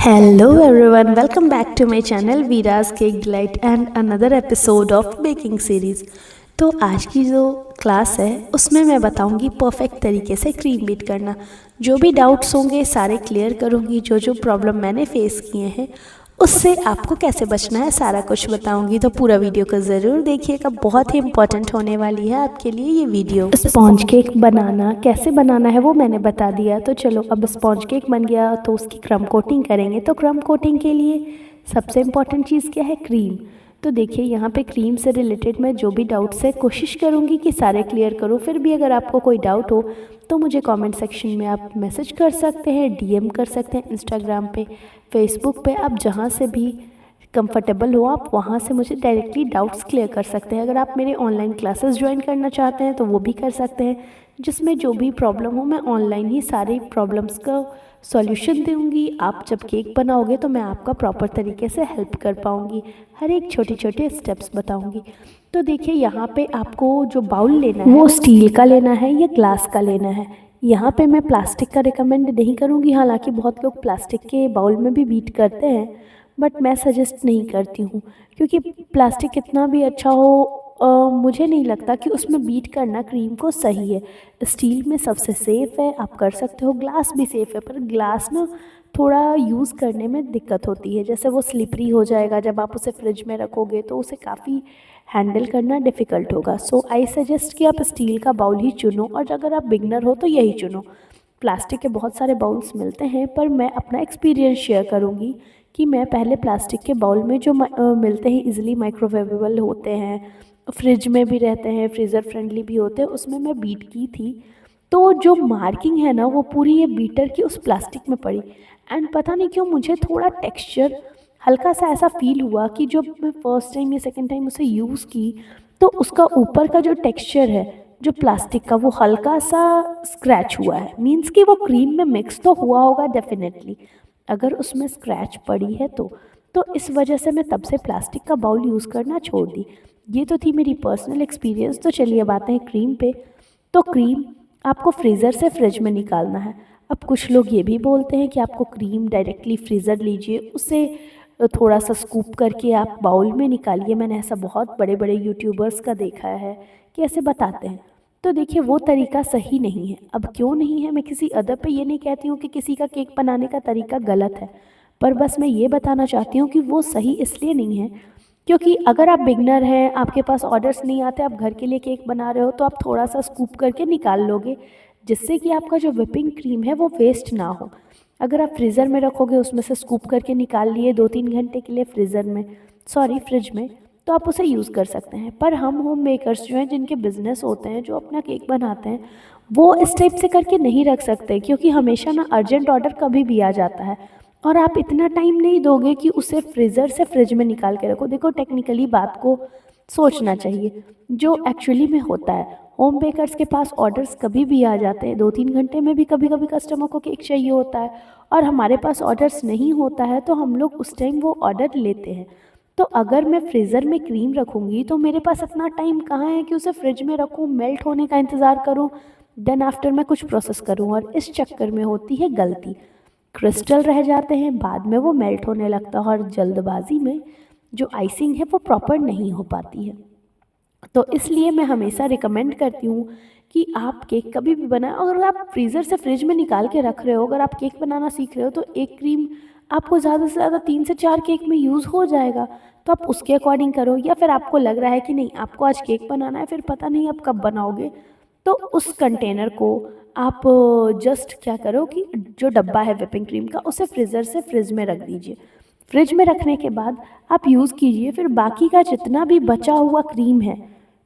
Hello everyone, welcome back to my channel Veera's Cake Delight and another episode of baking series। तो आज की जो class है उसमें मैं बताऊंगी परफेक्ट तरीके से क्रीम बीट करना। जो भी डाउट्स होंगे सारे क्लियर करूंगी। जो जो प्रॉब्लम मैंने फेस किए हैं उससे आपको कैसे बचना है सारा कुछ बताऊंगी। तो पूरा वीडियो को ज़रूर देखिएगा, बहुत ही इंपॉर्टेंट होने वाली है आपके लिए ये वीडियो। स्पॉन्ज केक बनाना कैसे बनाना है वो मैंने बता दिया। तो चलो अब स्पॉन्ज केक बन गया तो उसकी क्रम कोटिंग करेंगे। तो क्रम कोटिंग के लिए सबसे इम्पॉर्टेंट चीज़ क्या है? क्रीम। तो देखिए यहाँ पे क्रीम से रिलेटेड मैं जो भी डाउट्स है कोशिश करूँगी कि सारे क्लियर करूँ। फिर भी अगर आपको कोई डाउट हो तो मुझे कमेंट सेक्शन में आप मैसेज कर सकते हैं, डीएम कर सकते हैं, इंस्टाग्राम पे, फेसबुक पे, आप जहाँ से भी कंफर्टेबल हो आप वहाँ से मुझे डायरेक्टली डाउट्स क्लियर कर सकते हैं। अगर आप मेरे ऑनलाइन क्लासेस ज्वाइन करना चाहते हैं तो वो भी कर सकते हैं, जिसमें जो भी प्रॉब्लम हो मैं ऑनलाइन ही सारी प्रॉब्लम्स का सॉल्यूशन दूंगी। आप जब केक बनाओगे तो मैं आपका प्रॉपर तरीके से हेल्प कर पाऊँगी, हर एक छोटे छोटे स्टेप्स बताऊँगी। तो देखिए यहाँ पे आपको जो बाउल लेना है वो स्टील का लेना है या ग्लास का लेना है। यहाँ पे मैं प्लास्टिक का रिकमेंड नहीं करूँगी, हालांकि बहुत लोग प्लास्टिक के बाउल में भी बीट करते हैं, बट मैं सजेस्ट नहीं करती हूँ क्योंकि प्लास्टिक कितना भी अच्छा हो मुझे नहीं लगता कि उसमें बीट करना क्रीम को सही है। स्टील में सबसे सेफ़ है, आप कर सकते हो। ग्लास भी सेफ़ है, पर ग्लास ना थोड़ा यूज़ करने में दिक्कत होती है, जैसे वो स्लिपरी हो जाएगा। जब आप उसे फ्रिज में रखोगे तो उसे काफ़ी हैंडल करना डिफ़िकल्ट होगा। सो आई सजेस्ट कि आप स्टील का बाउल ही चुनो, और अगर आप बिगनर हो तो यही चुनो। प्लास्टिक के बहुत सारे बाउल्स मिलते हैं, पर मैं अपना एक्सपीरियंस शेयर करूँगी कि मैं पहले प्लास्टिक के बाउल में जो मिलते हैं, इजीली माइक्रोवेवेबल होते हैं, फ्रिज में भी रहते हैं, फ्रीज़र फ्रेंडली भी होते हैं, उसमें मैं बीट की थी। तो जो मार्किंग है ना वो पूरी ये बीटर की उस प्लास्टिक में पड़ी, एंड पता नहीं क्यों मुझे थोड़ा टेक्सचर हल्का सा ऐसा फील हुआ कि जब मैं फर्स्ट टाइम या सेकंड टाइम उसे यूज़ की तो उसका ऊपर का जो टेक्सचर है जो प्लास्टिक का वो हल्का सा स्क्रैच हुआ है। मीन्स कि वो क्रीम में मिक्स तो हुआ होगा डेफिनेटली, अगर उसमें स्क्रैच पड़ी है तो इस वजह से मैं तब से प्लास्टिक का बाउल यूज़ करना छोड़ दी। ये तो थी मेरी पर्सनल एक्सपीरियंस। तो चलिए अब आते हैं क्रीम पे। तो क्रीम आपको फ्रीज़र से फ्रिज में निकालना है। अब कुछ लोग ये भी बोलते हैं कि आपको क्रीम डायरेक्टली फ्रीज़र लीजिए, उसे थोड़ा सा स्कूप करके आप बाउल में निकालिए। मैंने ऐसा बहुत बड़े बड़े यूट्यूबर्स का देखा है कि ऐसे बताते हैं। तो देखिए वो तरीका सही नहीं है। अब क्यों नहीं है, मैं किसी अदर पे ये नहीं कहती हूँ कि किसी का केक बनाने का तरीका गलत है, पर बस मैं ये बताना चाहती हूँ कि वो सही इसलिए नहीं है क्योंकि अगर आप बिगनर हैं, आपके पास ऑर्डर्स नहीं आते, आप घर के लिए केक बना रहे हो, तो आप थोड़ा सा स्कूप करके निकाल लोगे, जिससे कि आपका जो व्हिपिंग क्रीम है वो वेस्ट ना हो। अगर आप फ्रीज़र में रखोगे, उसमें से स्कूप करके निकाल लिए 2-3 घंटे के लिए फ्रीज़र में, सॉरी फ्रिज में, तो आप उसे यूज़ कर सकते हैं। पर हम होम मेकर्स जो हैं, जिनके बिज़नेस होते हैं, जो अपना केक बनाते हैं, वो इस टाइप से करके नहीं रख सकते क्योंकि हमेशा ना अर्जेंट ऑर्डर कभी भी आ जाता है, और आप इतना टाइम नहीं दोगे कि उसे फ्रीज़र से फ्रिज में निकाल के रखो। देखो टेक्निकली बात को सोचना चाहिए, जो एक्चुअली में होता है। होम बेकर्स के पास ऑर्डर्स कभी भी आ जाते हैं, 2-3 घंटे में भी कभी कभी कस्टमर को केक चाहिए होता है, और हमारे पास ऑर्डर्स नहीं होता है तो हम लोग उस टाइम वो ऑर्डर लेते हैं। तो अगर मैं फ्रीज़र में क्रीम रखूँगी तो मेरे पास इतना टाइम कहाँ है कि उसे फ्रिज में रखूँ, मेल्ट होने का इंतज़ार करूँ, देन आफ्टर मैं कुछ प्रोसेस करूँ, और इस चक्कर में होती है गलती। क्रिस्टल रह जाते हैं, बाद में वो मेल्ट होने लगता है, और जल्दबाजी में जो आइसिंग है वो प्रॉपर नहीं हो पाती है। तो इसलिए मैं हमेशा रिकमेंड करती हूँ कि आप केक कभी भी बनाएं। अगर आप फ्रीज़र से फ्रिज में निकाल के रख रहे हो, अगर आप केक बनाना सीख रहे हो, तो एक क्रीम आपको ज़्यादा से ज़्यादा 3 से 4 केक में यूज़ हो जाएगा। तो आप उसके अकॉर्डिंग करो, या फिर आपको लग रहा है कि नहीं आपको आज केक बनाना है, फिर पता नहीं आप कब बनाओगे, तो उस कंटेनर को आप जस्ट क्या करो कि जो डब्बा है व्हिपिंग क्रीम का उसे फ्रीज़र से फ्रिज में रख दीजिए। फ्रिज में रखने के बाद आप यूज़ कीजिए, फिर बाकी का जितना भी बचा हुआ क्रीम है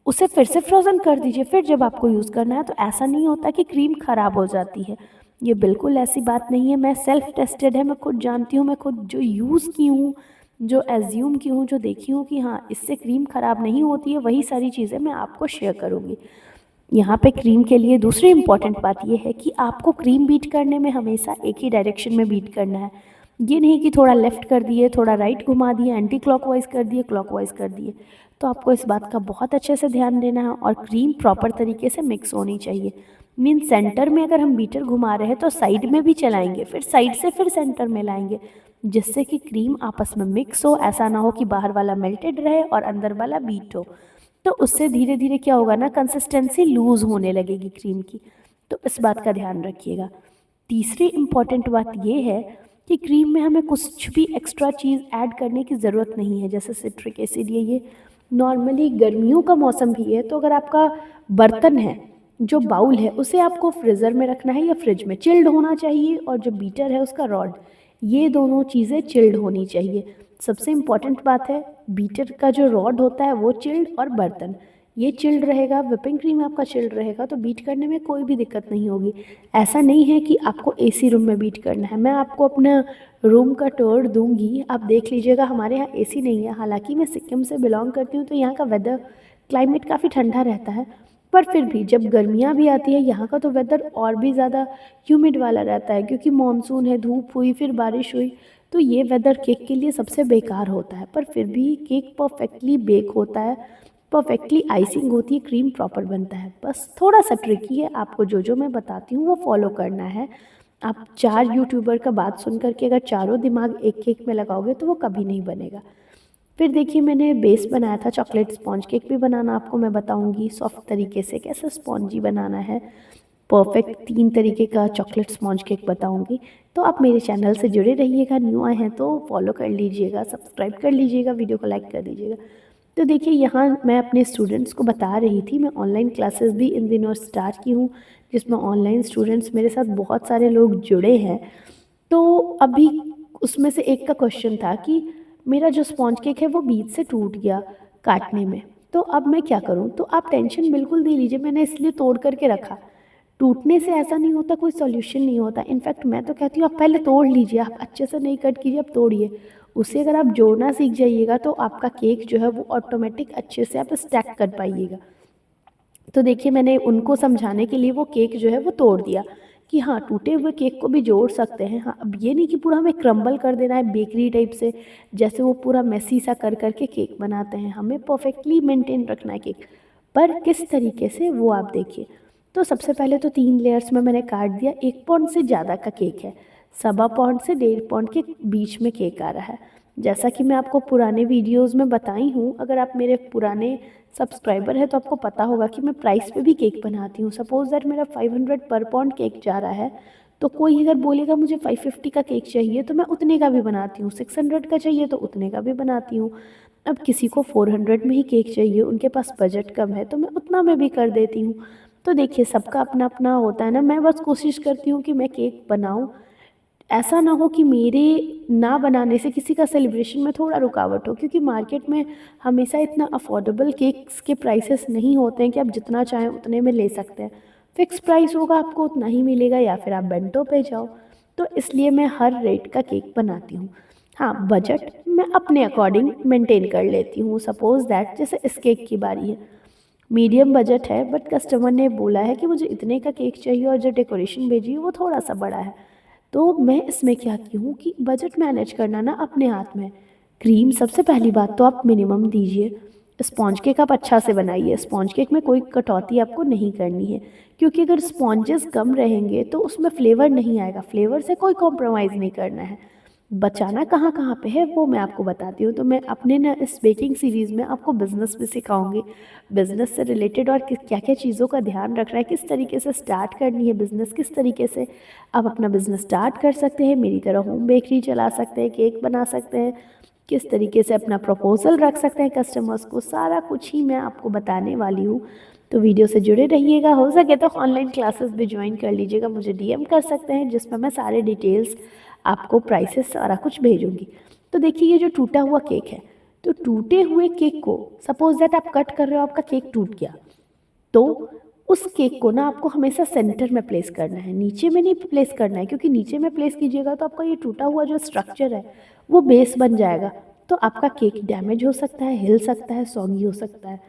उसे फिर से फ्रोज़न कर दीजिए। फिर जब आपको यूज़ करना है तो ऐसा नहीं होता कि क्रीम ख़राब हो जाती है, ये बिल्कुल ऐसी बात नहीं है। मैं सेल्फ टेस्टेड है, मैं खुद जानती हूँ, मैं खुद जो यूज़ की हूँ, जो एज्यूम की हूँ, जो देखी हूँ कि हाँ इससे क्रीम ख़राब नहीं होती है, वही सारी चीज़ें मैं आपको शेयर करूँगी। यहाँ पे क्रीम के लिए दूसरी इम्पॉर्टेंट बात यह है कि आपको क्रीम बीट करने में हमेशा एक ही डायरेक्शन में बीट करना है। ये नहीं कि थोड़ा लेफ़्ट कर दिए, थोड़ा राइट घुमा दिए, एंटी क्लॉकवाइज़ कर दिए, क्लॉकवाइज़ कर दिए। तो आपको इस बात का बहुत अच्छे से ध्यान देना है और क्रीम प्रॉपर तरीके से मिक्स होनी चाहिए। मीन सेंटर में अगर हम बीटर घुमा रहे हैं तो साइड में भी चलाएंगे, फिर साइड से फिर सेंटर में लाएंगे, जिससे कि क्रीम आपस में मिक्स हो। ऐसा ना हो कि बाहर वाला मेल्टेड रहे और अंदर वाला बीट हो। तो उससे धीरे धीरे क्या होगा ना, कंसिस्टेंसी लूज़ होने लगेगी क्रीम की। तो इस बात का ध्यान रखिएगा। तीसरी इम्पॉर्टेंट बात ये है कि क्रीम में हमें कुछ भी एक्स्ट्रा चीज़ ऐड करने की ज़रूरत नहीं है। जैसे सिट्रिक एसिड, ये नॉर्मली गर्मियों का मौसम भी है, तो अगर आपका बर्तन है, जो बाउल है, उसे आपको फ्रीज़र में रखना है या फ्रिज में, चिल्ड होना चाहिए। और जो बीटर है उसका रॉड, ये दोनों चीज़ें चिल्ड होनी चाहिए। सबसे इम्पॉर्टेंट बात है, बीटर का जो रॉड होता है वो चिल्ड और बर्तन ये चिल्ड रहेगा, व्हिपिंग क्रीम आपका चिल्ड रहेगा, तो बीट करने में कोई भी दिक्कत नहीं होगी। ऐसा नहीं है कि आपको एसी रूम में बीट करना है। मैं आपको अपना रूम का टूर दूंगी, आप देख लीजिएगा। हमारे यहाँ एसी नहीं है, हालांकि मैं सिक्किम से बिलोंग करती हूँ, तो यहाँ का वेदर क्लाइमेट काफ़ी ठंडा रहता है। पर फिर भी जब गर्मियाँ भी आती है, यहाँ का तो वेदर और भी ज़्यादा ह्यूमिड वाला रहता है, क्योंकि मानसून है, धूप हुई फिर बारिश हुई, तो ये वेदर केक के लिए सबसे बेकार होता है। पर फिर भी केक परफेक्टली बेक होता है, परफेक्टली आइसिंग होती है, क्रीम प्रॉपर बनता है। बस थोड़ा सा ट्रिकी है, आपको जो जो मैं बताती हूँ वो फॉलो करना है। आप 4 यूट्यूबर का बात सुन करके अगर चारों दिमाग एक केक में लगाओगे तो वो कभी नहीं बनेगा। फिर देखिए, मैंने बेस बनाया था, चॉकलेट स्पॉन्ज केक भी बनाना आपको मैं बताऊंगी सॉफ्ट तरीके से, कैसे स्पॉन्जी बनाना है। परफेक्ट 3 तरीके का चॉकलेट स्पॉन्ज केक बताऊंगी। तो आप मेरे चैनल से जुड़े रहिएगा, न्यू आए हैं तो फॉलो कर लीजिएगा, सब्सक्राइब कर लीजिएगा, वीडियो को लाइक कर दीजिएगा। तो देखिए, यहाँ मैं अपने स्टूडेंट्स को बता रही थी, मैं ऑनलाइन क्लासेस भी इन दिनों स्टार्ट की हूँ, जिसमें ऑनलाइन स्टूडेंट्स मेरे साथ बहुत सारे लोग जुड़े हैं। तो अभी उसमें से एक का क्वेश्चन था कि मेरा जो स्पॉन्ज केक है वो बीच से टूट गया काटने में, तो अब मैं क्या करूं। तो आप टेंशन बिल्कुल नहीं लीजिए, मैंने इसलिए तोड़ करके रखा। टूटने से ऐसा नहीं होता, कोई सॉल्यूशन नहीं होता। इनफैक्ट मैं तो कहती हूँ आप पहले तोड़ लीजिए, आप अच्छे से नहीं कट कीजिए, आप तोड़िए। उसे अगर आप जोड़ना सीख जाइएगा तो आपका केक जो है वो ऑटोमेटिक अच्छे से आप स्टैक कर पाइएगा। तो देखिए, मैंने उनको समझाने के लिए वो केक जो है वो तोड़ दिया कि हाँ, टूटे हुए केक को भी जोड़ सकते हैं। हाँ, अब ये नहीं कि पूरा हमें क्रम्बल कर देना है बेकरी टाइप से, जैसे वो पूरा मेसी सा कर करके केक बनाते हैं। हमें परफेक्टली मेंटेन रखना है केक, पर किस तरीके से वो आप देखिए। तो सबसे पहले तो 3 लेयर्स में मैंने काट दिया। 1 पाउंड से ज़्यादा का केक है, 1.25 पाउंड से 1.5 पाउंड के बीच में केक आ रहा है। जैसा कि मैं आपको पुराने वीडियोस में बताई हूँ, अगर आप मेरे पुराने सब्सक्राइबर है तो आपको पता होगा कि मैं प्राइस पे भी केक बनाती हूँ। सपोज़ दैट मेरा 500 पर पाउंड केक जा रहा है, तो कोई अगर बोलेगा मुझे 550 का केक चाहिए तो मैं उतने का भी बनाती हूँ, 600 का चाहिए तो उतने का भी बनाती हूँ। अब किसी को 400 में ही केक चाहिए, उनके पास बजट कम है, तो मैं उतना में भी कर देती हूँ। तो देखिए, सबका अपना अपना होता है ना। मैं बस कोशिश करती हूँ कि मैं केक बनाऊँ, ऐसा ना हो कि मेरे ना बनाने से किसी का सेलिब्रेशन में थोड़ा रुकावट हो, क्योंकि मार्केट में हमेशा इतना अफोर्डेबल केक्स के प्राइसेस नहीं होते हैं कि आप जितना चाहें उतने में ले सकते हैं। फिक्स प्राइस होगा, आपको उतना ही मिलेगा, या फिर आप बेंटो पे जाओ। तो इसलिए मैं हर रेट का केक बनाती हूँ। हाँ, बजट मैं अपने अकॉर्डिंग मेंटेन कर लेती हूँ। सपोज़ दैट जैसे इस केक की बारी है, मीडियम बजट है, बट कस्टमर ने बोला है कि मुझे इतने का केक चाहिए और जो डेकोरेशन भेजी है वो थोड़ा सा बड़ा है। तो मैं इसमें क्या की हूँ कि बजट मैनेज करना ना अपने हाथ में। क्रीम सबसे पहली बात तो आप मिनिमम दीजिए। स्पॉन्ज केक आप अच्छा से बनाइए, स्पॉन्ज केक में कोई कटौती आपको नहीं करनी है, क्योंकि अगर स्पॉन्जेस कम रहेंगे तो उसमें फ्लेवर नहीं आएगा। फ्लेवर से कोई कॉम्प्रोमाइज़ नहीं करना है। बचाना कहाँ कहाँ पे है वो मैं आपको बताती हूँ। तो मैं अपने ना इस बेकिंग सीरीज़ में आपको बिज़नेस भी सिखाऊंगी, बिज़नेस से रिलेटेड, और क्या क्या चीज़ों का ध्यान रखना है, किस तरीके से स्टार्ट करनी है बिज़नेस, किस तरीके से आप अपना बिज़नेस स्टार्ट कर सकते हैं, मेरी तरह होम बेकरी चला सकते हैं, केक बना सकते हैं, किस तरीके से अपना प्रपोजल रख सकते हैं कस्टमर्स को, सारा कुछ ही मैं आपको बताने वाली हूँ। तो वीडियो से जुड़े रहिएगा। हो सके तो ऑनलाइन क्लासेस भी ज्वाइन कर लीजिएगा, मुझे डीएम कर सकते हैं, जिसमें मैं सारे डिटेल्स आपको, प्राइसेस, सारा कुछ भेजूंगी। तो देखिए, ये जो टूटा हुआ केक है, तो टूटे हुए केक को सपोज दैट आप कट कर रहे हो, आपका केक टूट गया, तो उस केक को ना आपको हमेशा सेंटर में प्लेस करना है, नीचे में नहीं प्लेस करना है, क्योंकि नीचे में प्लेस कीजिएगा तो आपका ये टूटा हुआ जो स्ट्रक्चर है वो बेस बन जाएगा, तो आपका केक डैमेज हो सकता है, हिल सकता है, सॉगी हो सकता है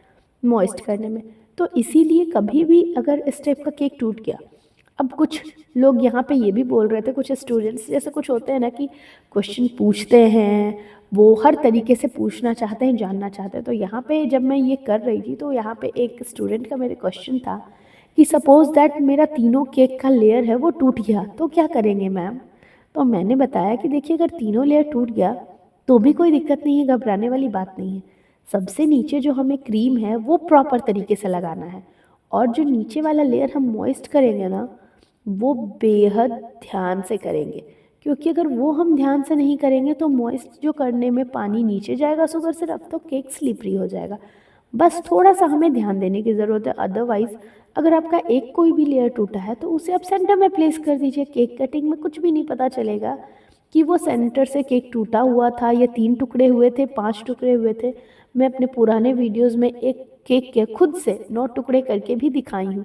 मॉइस्ट करने में। तो इसीलिए कभी भी अगर इस टाइप का केक टूट गया, अब कुछ लोग यहाँ पे ये भी बोल रहे थे, कुछ स्टूडेंट्स जैसे कुछ होते हैं ना कि क्वेश्चन पूछते हैं, वो हर तरीके से पूछना चाहते हैं, जानना चाहते हैं। तो यहाँ पे जब मैं ये कर रही थी तो यहाँ पे एक स्टूडेंट का मेरे क्वेश्चन था कि सपोज़ दैट मेरा तीनों केक का लेयर है वो टूट गया तो क्या करेंगे मैम। तो मैंने बताया कि देखिए अगर तीनों लेयर टूट गया तो भी कोई दिक्कत नहीं है, घबराने वाली बात नहीं है। सबसे नीचे जो हमें क्रीम है वो प्रॉपर तरीके से लगाना है, और जो नीचे वाला लेयर हम मॉइस्ट करेंगे ना वो बेहद ध्यान से करेंगे, क्योंकि अगर वो हम ध्यान से नहीं करेंगे तो मॉइस्ट जो करने में पानी नीचे जाएगा शुगर सिरप, तो केक स्लिपरी हो जाएगा। बस थोड़ा सा हमें ध्यान देने की ज़रूरत है। अदरवाइज़ अगर आपका एक कोई भी लेयर टूटा है तो उसे आप सेंटर में प्लेस कर दीजिए। केक कटिंग में कुछ भी नहीं पता चलेगा कि वो सेंटर से केक टूटा हुआ था या 3 टुकड़े हुए थे, 5 टुकड़े हुए थे। मैं अपने पुराने वीडियोज़ में एक केक के खुद से 9 टुकड़े करके भी दिखाई हूँ,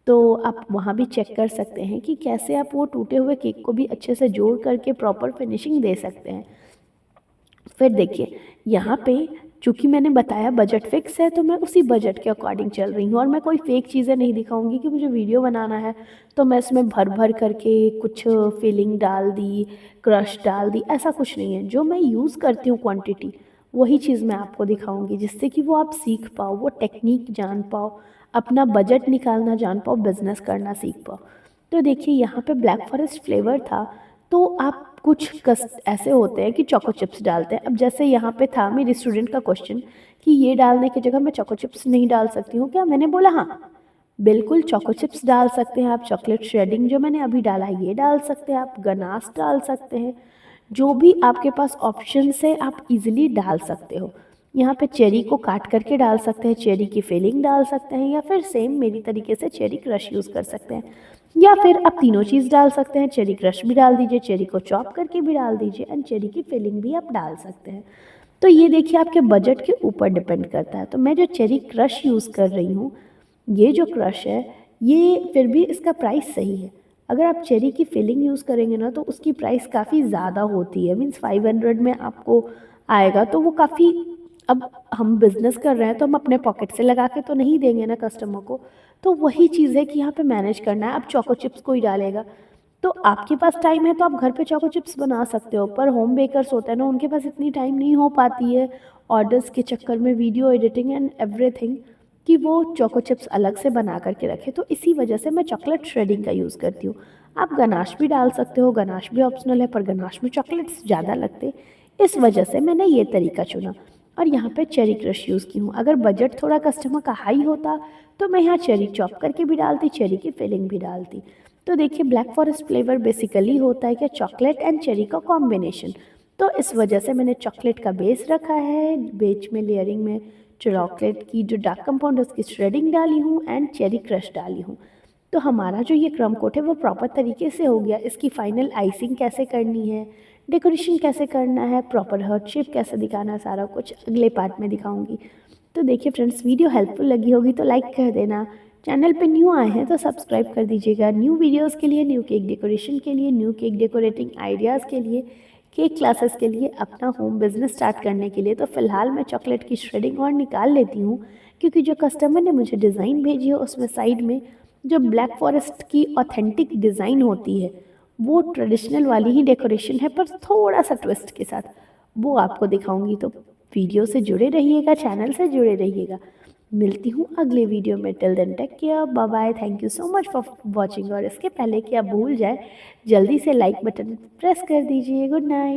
तो आप वहाँ भी चेक कर सकते हैं कि कैसे आप वो टूटे हुए केक को भी अच्छे से जोड़ करके प्रॉपर फिनिशिंग दे सकते हैं। फिर देखिए यहाँ पे चूँकि मैंने बताया बजट फिक्स है, तो मैं उसी बजट के अकॉर्डिंग चल रही हूँ, और मैं कोई फेक चीज़ें नहीं दिखाऊंगी कि मुझे वीडियो बनाना है तो मैं इसमें भर भर करके कुछ फिलिंग डाल दी, क्रश डाल दी, ऐसा कुछ नहीं है। जो मैं यूज़ करती हूँ क्वांटिटी वही चीज़ मैं आपको दिखाऊंगी, जिससे कि वो आप सीख पाओ, वो टेक्निक जान पाओ, अपना बजट निकालना जान पाओ, बिजनेस करना सीख पाओ। तो देखिए यहाँ पे ब्लैक फॉरेस्ट फ्लेवर था, तो आप कुछ ऐसे होते हैं कि चोको चिप्स डालते हैं। अब जैसे यहाँ पे था मेरी स्टूडेंट का क्वेश्चन कि ये डालने की जगह मैं चोको चिप्स नहीं डाल सकती हूँ क्या, मैंने बोला हाँ बिल्कुल चोको चिप्स डाल सकते हैं आप, चॉकलेट श्रेडिंग जो मैंने अभी डाला है ये डाल सकते हैं आप, गनाश डाल सकते हैं, जो भी आपके पास ऑप्शन है आप इजीली डाल सकते हो। यहाँ पे चेरी को काट करके डाल सकते हैं, चेरी की फिलिंग डाल सकते हैं, या फिर सेम मेरी तरीके से चेरी क्रश यूज़ कर सकते हैं, या फिर आप तीनों चीज़ डाल सकते हैं। चेरी क्रश भी डाल दीजिए, चेरी को चॉप करके भी डाल दीजिए, एंड चेरी की फिलिंग भी आप डाल सकते हैं। तो ये देखिए आपके बजट के ऊपर डिपेंड करता है। तो मैं जो चेरी क्रश यूज़ कर रही हूँ, ये जो क्रश है ये फिर भी इसका प्राइस सही है। अगर आप चेरी की फिलिंग यूज़ करेंगे ना तो उसकी प्राइस काफ़ी ज़्यादा होती है, मीन्स 500 में आपको आएगा, तो वो काफ़ी, अब हम बिज़नेस कर रहे हैं तो हम अपने पॉकेट से लगा के तो नहीं देंगे ना कस्टमर को। तो वही चीज़ है कि यहाँ पे मैनेज करना है। अब चोको चिप्स कोई डालेगा तो आपके पास टाइम है तो आप घर पे चोको चिप्स बना सकते हो, पर होम बेकर्स होते हैं ना उनके पास इतनी टाइम नहीं हो पाती है ऑर्डर्स के चक्कर में, वीडियो एडिटिंग एंड एवरीथिंग, कि वो चोको चिप्स अलग से बना करके रखे। तो इसी वजह से मैं चॉकलेट श्रेडिंग का यूज़ करती हूँ। आप गनाश भी डाल सकते हो, गनाश भी ऑप्शनल है, पर गनाश में चॉकलेट्स ज़्यादा लगते, इस वजह से मैंने ये तरीका चुना। और यहाँ पे चेरी क्रश यूज़ की हूँ। अगर बजट थोड़ा कस्टमर का हाई होता तो मैं यहाँ चेरी चॉप करके भी डालती, चेरी की फिलिंग भी डालती। तो देखिए ब्लैक फॉरेस्ट फ्लेवर बेसिकली होता है क्या, चॉकलेट एंड चेरी का कॉम्बिनेशन। तो इस वजह से मैंने चॉकलेट का बेस रखा है, बीच में लेयरिंग में चॉकलेट की जो डार्क कंपाउंड है उसकी श्रेडिंग डाली हूँ एंड चेरी क्रश डाली हूँ। तो हमारा जो ये क्रम कोट है वो प्रॉपर तरीके से हो गया। इसकी फाइनल आइसिंग कैसे करनी है, डेकोरेशन कैसे करना है, प्रॉपर हार्ट शेप कैसे दिखाना है, सारा कुछ अगले पार्ट में दिखाऊंगी। तो देखिए फ्रेंड्स, वीडियो हेल्पफुल लगी होगी तो लाइक कर देना, चैनल पे न्यू आए हैं तो सब्सक्राइब कर दीजिएगा। न्यू वीडियोस के लिए, न्यू केक डेकोरेशन के लिए, न्यू केक डेकोरेटिंग आइडियाज़ के लिए, केक क्लासेस के लिए, अपना होम बिजनेस स्टार्ट करने के लिए। तो फिलहाल मैं चॉकलेट की श्रेडिंग और निकाल लेती हूँ, क्योंकि जो कस्टमर ने मुझे डिज़ाइन भेजी है उसमें साइड में जो ब्लैक फॉरेस्ट की ऑथेंटिक डिज़ाइन होती है वो ट्रेडिशनल वाली ही डेकोरेशन है, पर थोड़ा सा ट्विस्ट के साथ, वो आपको दिखाऊंगी। तो वीडियो से जुड़े रहिएगा, चैनल से जुड़े रहिएगा। मिलती हूँ अगले वीडियो में। Till then take care, bye bye, thank you so much for watching. और इसके पहले कि आप भूल जाए, जल्दी से लाइक बटन प्रेस कर दीजिए। Good night.